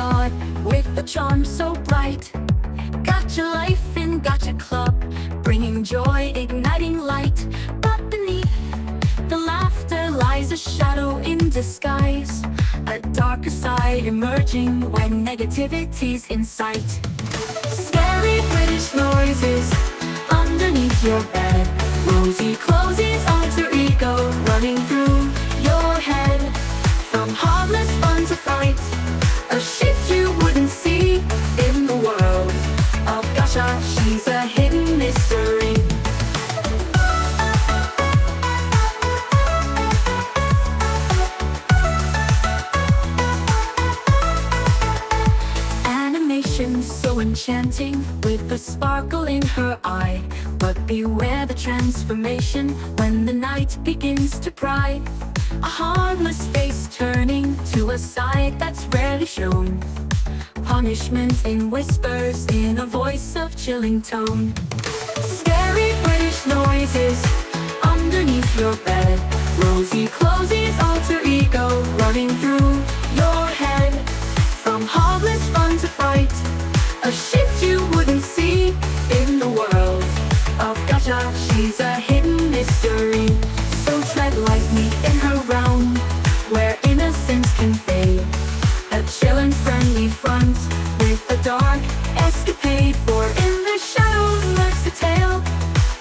facade with a charm so bright. Gacha life in Gacha Club, bringing joy, igniting light. But beneath the laughter lies a shadow in disguise, a darker side emerging when negativity's in sight. Scary British noises underneath your bed, RosyClozy's alter ego running through your head. From harmless fun to fright, a shift you wouldn't see in the world of Gacha. She's a hidden mystery. Animation so enchanting with a sparkle in her eye. But beware the transformation when the night begins to pry. A harmless face turning to a side that's rarely shown. Punishment in whispers in a voice of chilling tone. Scary British noises underneath your bed, RosyClozy's alter ego running through your head. From harmless fun to fright, a shift you wouldn't see in the world of Gacha. She's a hidden mystery, so tread lightly in her realm, where innocence can fade. A chill and friendly front with a dark escapade, for in the shadows lurks a tale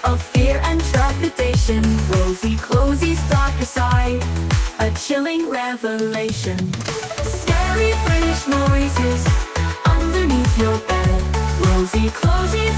of fear and trepidation. RosyClozy's darker side, a chilling revelation. Scary British noises underneath your bed, RosyClozy